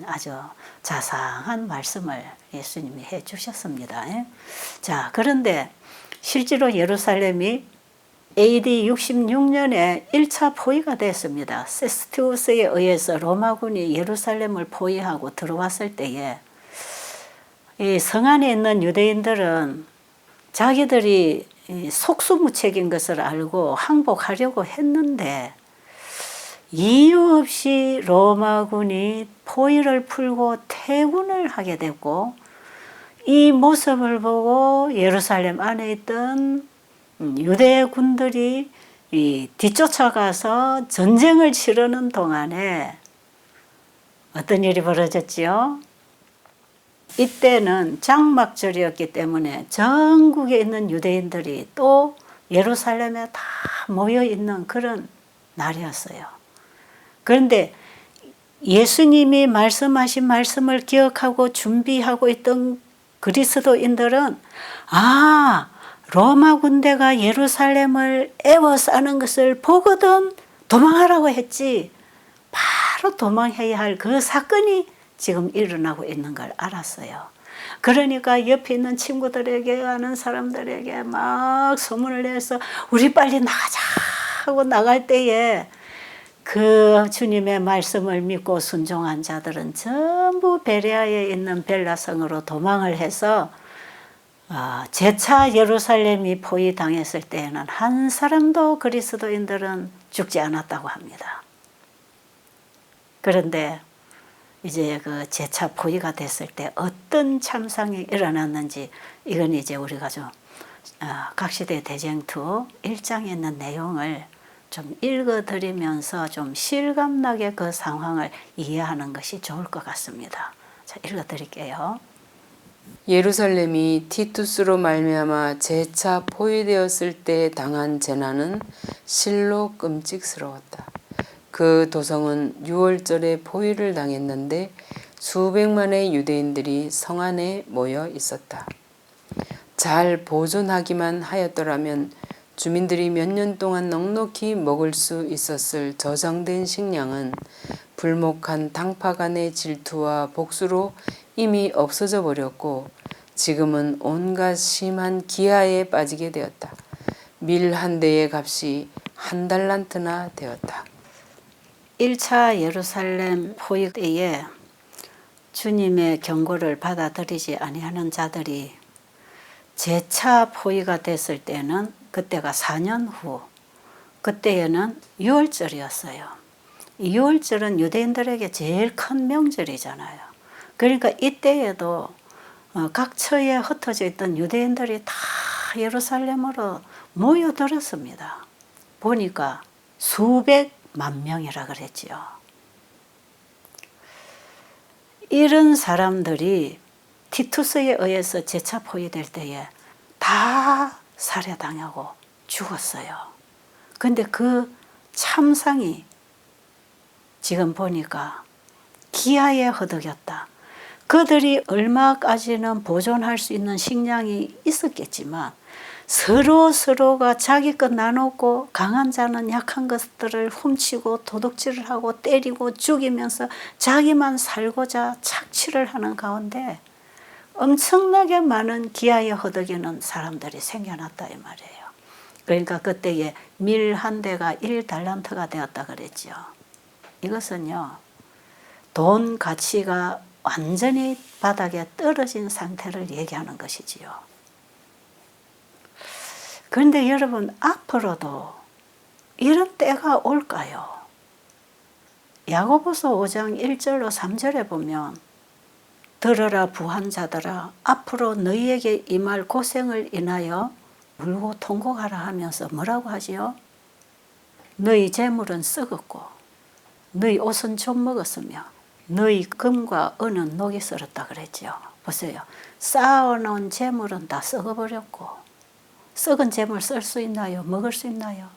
아주 자상한 말씀을 예수님이 해 주셨습니다. 자, 그런데 실제로 예루살렘이 AD 66년에 1차 포위가 됐습니다. 세스티우스에 의해서 로마군이 예루살렘을 포위하고 들어왔을 때에 이 성 안에 있는 유대인들은 자기들이 속수무책인 것을 알고 항복하려고 했는데 이유 없이 로마군이 포위를 풀고 퇴군을 하게 됐고 이 모습을 보고 예루살렘 안에 있던 유대 군들이 뒤쫓아가서 전쟁을 치르는 동안에 어떤 일이 벌어졌지요? 이때는 장막절이었기 때문에 전국에 있는 유대인들이 또 예루살렘에 다 모여 있는 그런 날이었어요. 그런데 예수님이 말씀하신 말씀을 기억하고 준비하고 있던 그리스도인들은 로마 군대가 예루살렘을 에워싸는 것을 보거든 도망하라고 했지 바로 도망해야 할 그 사건이 지금 일어나고 있는 걸 알았어요. 그러니까 옆에 있는 친구들에게 아는 사람들에게 막 소문을 내서 우리 빨리 나가자 하고 나갈 때에 그 주님의 말씀을 믿고 순종한 자들은 전부 베레아에 있는 벨라성으로 도망을 해서 재차 예루살렘이 포위당했을 때에는 한 사람도 그리스도인들은 죽지 않았다고 합니다. 그런데 이제 그 재차 포위가 됐을 때 어떤 참상이 일어났는지 이건 이제 우리가 좀 각시대 대쟁투 1장에 있는 내용을 좀 읽어드리면서 좀 실감나게 그 상황을 이해하는 것이 좋을 것 같습니다. 자, 읽어드릴게요. 예루살렘이 티투스로 말미암아 재차 포위되었을 때 당한 재난은 실로 끔찍스러웠다. 그 도성은 6월절에 포위를 당했는데 수백만의 유대인들이 성 안에 모여 있었다. 잘 보존하기만 하였더라면 주민들이 몇 년 동안 넉넉히 먹을 수 있었을 저장된 식량은 불목한 당파간의 질투와 복수로 이미 없어져 버렸고 지금은 온갖 심한 기아에 빠지게 되었다. 밀 한 대의 값이 한 달란트나 되었다. 1차 예루살렘 포위 때에 주님의 경고를 받아들이지 아니하는 자들이 재차 포위가 됐을 때는 그때가 4년 후 그때에는 6월절이었어요. 6월절은 유대인들에게 제일 큰 명절이잖아요. 그러니까 이때에도 각 처에 흩어져 있던 유대인들이 다 예루살렘으로 모여들었습니다. 보니까 수백만 명이라 그랬지요. 이런 사람들이 티투스에 의해서 재차 포위될 때에 다 살해당하고 죽었어요. 근데 그 참상이 지금 보니까 기아에 허덕였다. 그들이 얼마까지는 보존할 수 있는 식량이 있었겠지만 서로가 자기 것 나누고 강한 자는 약한 것들을 훔치고 도둑질을 하고 때리고 죽이면서 자기만 살고자 착취를 하는 가운데 엄청나게 많은 기아에 허덕이는 사람들이 생겨났다 이 말이에요. 그러니까 그때에 밀 한 대가 1달란트가 되었다 그랬죠. 이것은요, 돈 가치가 완전히 바닥에 떨어진 상태를 얘기하는 것이지요. 그런데 여러분, 앞으로도 이런 때가 올까요? 야고보서 5장 1절로 3절에 보면 들으라 부한 자들아, 앞으로 너희에게 임할 고생을 인하여 울고 통곡하라 하면서 뭐라고 하지요? 너희 재물은 썩었고 너희 옷은 좀 먹었으며 너희 금과 은은 녹이 슬었다 그랬죠. 보세요. 쌓아놓은 재물은 다 썩어버렸고 썩은 재물 쓸 수 있나요? 먹을 수 있나요?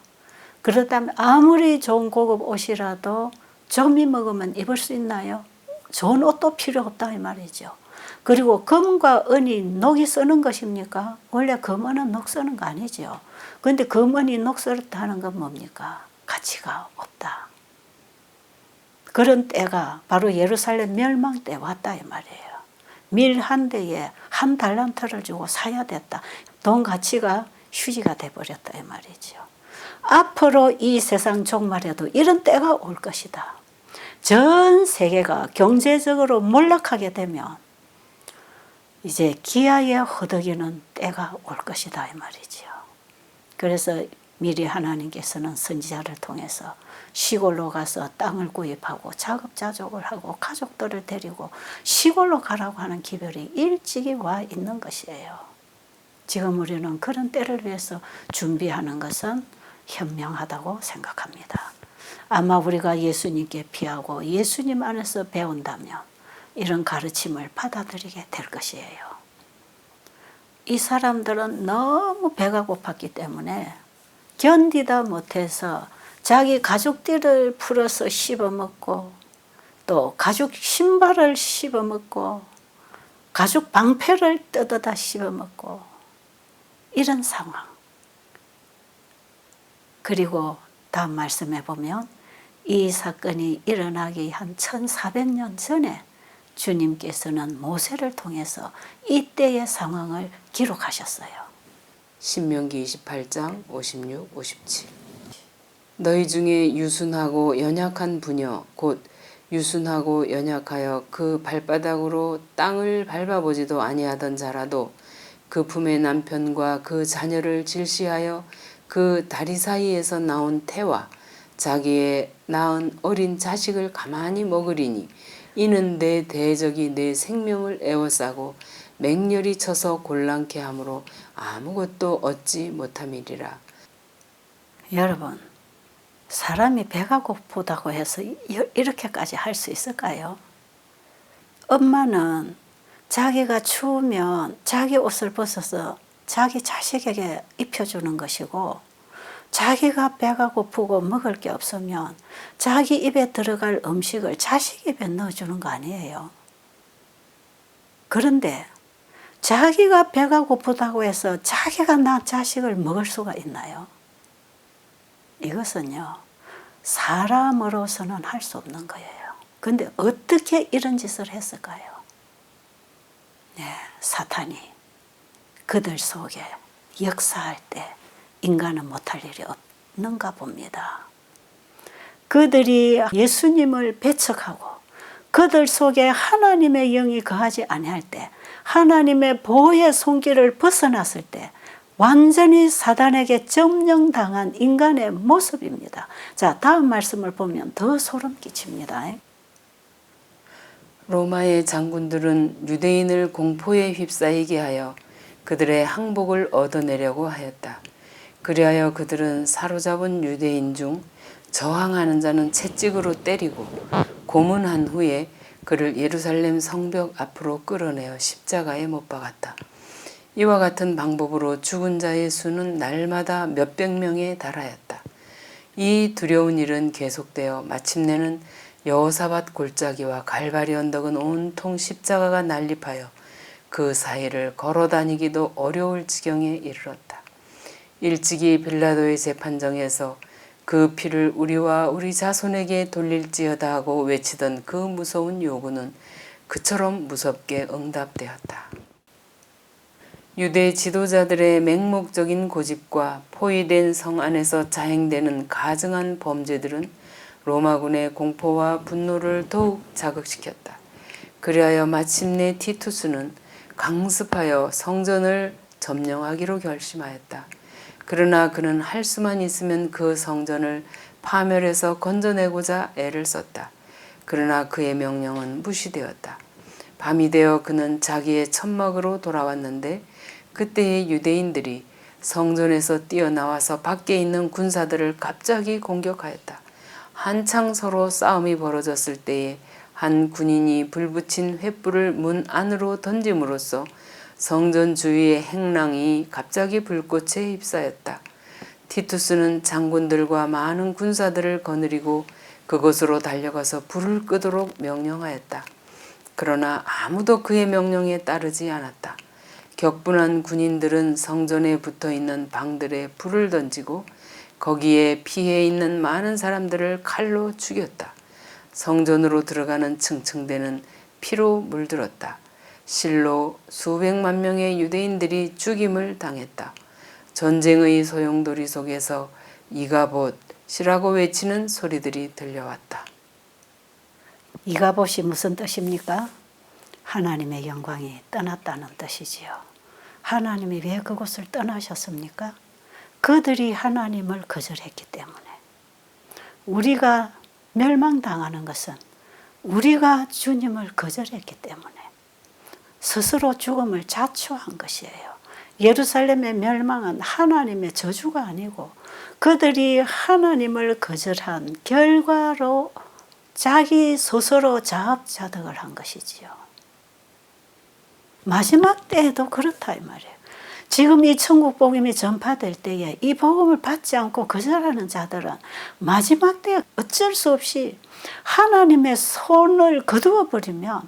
그렇다면 아무리 좋은 고급 옷이라도 좀이 먹으면 입을 수 있나요? 좋은 옷도 필요 없다 이 말이죠. 그리고 금과 은이 녹이 쓰는 것입니까? 원래 금은은 녹 쓰는 거 아니죠. 그런데 금은이 녹 쓰다는 건 뭡니까? 가치가 없다. 그런 때가 바로 예루살렘 멸망 때 왔다 이 말이에요. 밀 한 대에 1달란트를 주고 사야 됐다. 돈 가치가 휴지가 돼버렸다 이 말이죠. 앞으로 이 세상 종말에도 이런 때가 올 것이다. 전 세계가 경제적으로 몰락하게 되면 이제 기아에 허덕이는 때가 올 것이다 이 말이죠. 그래서 미리 하나님께서는 선지자를 통해서 시골로 가서 땅을 구입하고 자급자족을 하고 가족들을 데리고 시골로 가라고 하는 기별이 일찍이 와 있는 것이에요. 지금 우리는 그런 때를 위해서 준비하는 것은 현명하다고 생각합니다. 아마 우리가 예수님께 피하고 예수님 안에서 배운다면 이런 가르침을 받아들이게 될 것이에요. 이 사람들은 너무 배가 고팠기 때문에 견디다 못해서 자기 가죽띠를 풀어서 씹어먹고 또 가죽 신발을 씹어먹고 가죽 방패를 뜯어다 씹어먹고 이런 상황. 그리고 다음 말씀에 보면 이 사건이 일어나기 한 1400년 전에 주님께서는 모세를 통해서 이때의 상황을 기록하셨어요. 신명기 28장 56, 57 너희 중에 유순하고 연약한 부녀 곧 유순하고 연약하여 그 발바닥으로 땅을 밟아보지도 아니하던 자라도 그 품의 남편과 그 자녀를 질시하여 그 다리 사이에서 나온 태와 자기의 낳은 어린 자식을 가만히 먹으리니 이는 내 대적이 내 생명을 에워싸고 맹렬히 쳐서 곤란케 하므로 아무것도 얻지 못함이리라. 여러분, 사람이 배가 고프다고 해서 이렇게까지 할 수 있을까요? 엄마는 자기가 추우면 자기 옷을 벗어서 자기 자식에게 입혀주는 것이고 자기가 배가 고프고 먹을 게 없으면 자기 입에 들어갈 음식을 자식 입에 넣어주는 거 아니에요. 그런데 자기가 배가 고프다고 해서 자기가 낳은 자식을 먹을 수가 있나요? 이것은요, 사람으로서는 할 수 없는 거예요. 근데 어떻게 이런 짓을 했을까요? 네, 사탄이 그들 속에 역사할 때 인간은 못할 일이 없는가 봅니다. 그들이 예수님을 배척하고 그들 속에 하나님의 영이 거하지 아니할 때 하나님의 보호의 손길을 벗어났을 때 완전히 사단에게 점령당한 인간의 모습입니다. 자, 다음 말씀을 보면 더 소름 끼칩니다. 로마의 장군들은 유대인을 공포에 휩싸이게 하여 그들의 항복을 얻어내려고 하였다. 그리하여 그들은 사로잡은 유대인 중 저항하는 자는 채찍으로 때리고 고문한 후에 그를 예루살렘 성벽 앞으로 끌어내어 십자가에 못 박았다. 이와 같은 방법으로 죽은 자의 수는 날마다 몇백 명에 달하였다. 이 두려운 일은 계속되어 마침내는 여호사밧 골짜기와 갈바리 언덕은 온통 십자가가 난립하여 그 사이를 걸어 다니기도 어려울 지경에 이르렀다. 일찍이 빌라도의 재판정에서 그 피를 우리와 우리 자손에게 돌릴지어다 하고 외치던 그 무서운 요구는 그처럼 무섭게 응답되었다. 유대 지도자들의 맹목적인 고집과 포위된 성 안에서 자행되는 가증한 범죄들은 로마군의 공포와 분노를 더욱 자극시켰다. 그리하여 마침내 티투스는 강습하여 성전을 점령하기로 결심하였다. 그러나 그는 할 수만 있으면 그 성전을 파멸해서 건져내고자 애를 썼다. 그러나 그의 명령은 무시되었다. 밤이 되어 그는 자기의 천막으로 돌아왔는데 그때의 유대인들이 성전에서 뛰어나와서 밖에 있는 군사들을 갑자기 공격하였다. 한창 서로 싸움이 벌어졌을 때에 한 군인이 불붙인 횃불을 문 안으로 던짐으로써 성전 주위의 행랑이 갑자기 불꽃에 휩싸였다. 티투스는 장군들과 많은 군사들을 거느리고 그곳으로 달려가서 불을 끄도록 명령하였다. 그러나 아무도 그의 명령에 따르지 않았다. 격분한 군인들은 성전에 붙어있는 방들에 불을 던지고 거기에 피해 있는 많은 사람들을 칼로 죽였다. 성전으로 들어가는 층층대는 피로 물들었다. 실로 수백만 명의 유대인들이 죽임을 당했다. 전쟁의 소용돌이 속에서 이가봇이라고 외치는 소리들이 들려왔다. 이가봇이 무슨 뜻입니까? 하나님의 영광이 떠났다는 뜻이지요. 하나님이 왜 그곳을 떠나셨습니까? 그들이 하나님을 거절했기 때문에. 우리가 멸망당하는 것은 우리가 주님을 거절했기 때문에 스스로 죽음을 자초한 것이에요. 예루살렘의 멸망은 하나님의 저주가 아니고 그들이 하나님을 거절한 결과로 자기 스스로 자업자득을 한 것이지요. 마지막 때에도 그렇다 이 말이에요. 지금 이 천국 복음이 전파될 때에 이 복음을 받지 않고 거절하는 자들은 마지막 때에 어쩔 수 없이 하나님의 손을 거두어 버리면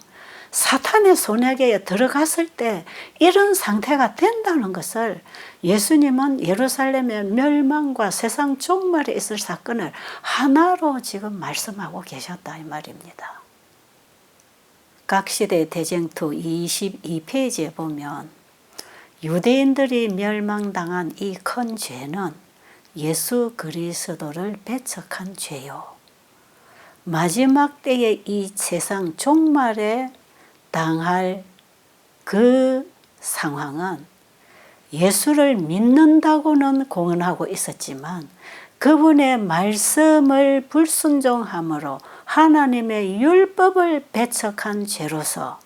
사탄의 손에게 들어갔을 때 이런 상태가 된다는 것을 예수님은 예루살렘의 멸망과 세상 종말에 있을 사건을 하나로 지금 말씀하고 계셨다 이 말입니다. 각 시대 대쟁투 22페이지에 보면 유대인들이 멸망당한 이 큰 죄는 예수 그리스도를 배척한 죄요. 마지막 때의 이 세상 종말에 당할 그 상황은 예수를 믿는다고는 공언하고 있었지만 그분의 말씀을 불순종함으로 하나님의 율법을 배척한 죄로서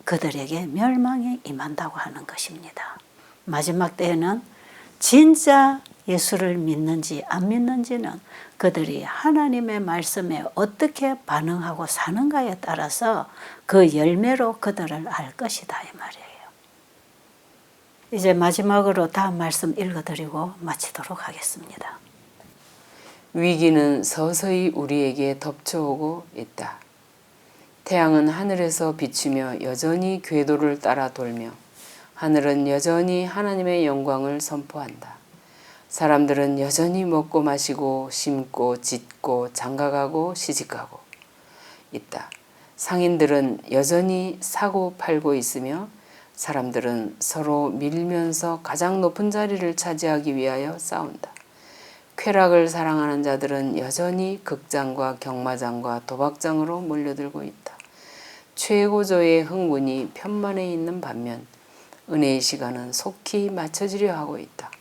그들에게 멸망이 임한다고 하는 것입니다. 마지막 때에는 진짜 예수를 믿는지 안 믿는지는 그들이 하나님의 말씀에 어떻게 반응하고 사는가에 따라서 그 열매로 그들을 알 것이다 이 말이에요. 이제 마지막으로 다음 말씀 읽어드리고 마치도록 하겠습니다. 위기는 서서히 우리에게 덮쳐오고 있다. 태양은 하늘에서 비추며 여전히 궤도를 따라 돌며 하늘은 여전히 하나님의 영광을 선포한다. 사람들은 여전히 먹고 마시고 심고 짓고 장가가고 시집가고 있다. 상인들은 여전히 사고 팔고 있으며 사람들은 서로 밀면서 가장 높은 자리를 차지하기 위하여 싸운다. 쾌락을 사랑하는 자들은 여전히 극장과 경마장과 도박장으로 몰려들고 있다. 최고조의 흥분이 편만에 있는 반면 은혜의 시간은 속히 맞춰지려 하고 있다.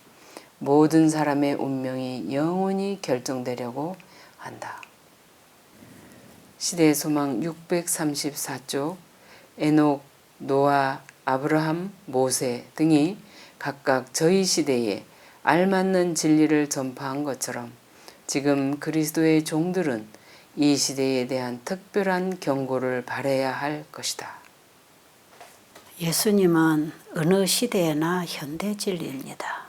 모든 사람의 운명이 영원히 결정되려고 한다. 시대의 소망 634쪽 에녹, 노아, 아브라함, 모세 등이 각각 저희 시대에 알맞는 진리를 전파한 것처럼 지금 그리스도의 종들은 이 시대에 대한 특별한 경고를 발해야 할 것이다. 예수님은 어느 시대에나 현대 진리입니다.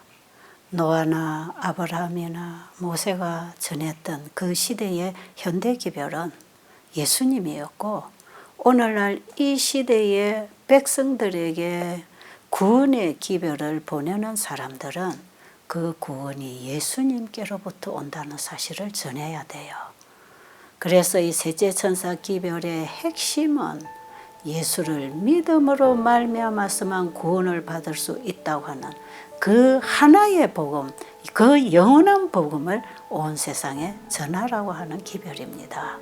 노아나 아브라함이나 모세가 전했던 그 시대의 현대 기별은 예수님이었고, 오늘날 이 시대의 백성들에게 구원의 기별을 보내는 사람들은 그 구원이 예수님께로부터 온다는 사실을 전해야 돼요. 그래서 이 셋째 천사 기별의 핵심은 예수를 믿음으로 말미암아서만 구원을 받을 수 있다고 하는 그 하나의 복음, 그 영원한 복음을 온 세상에 전하라고 하는 기별입니다.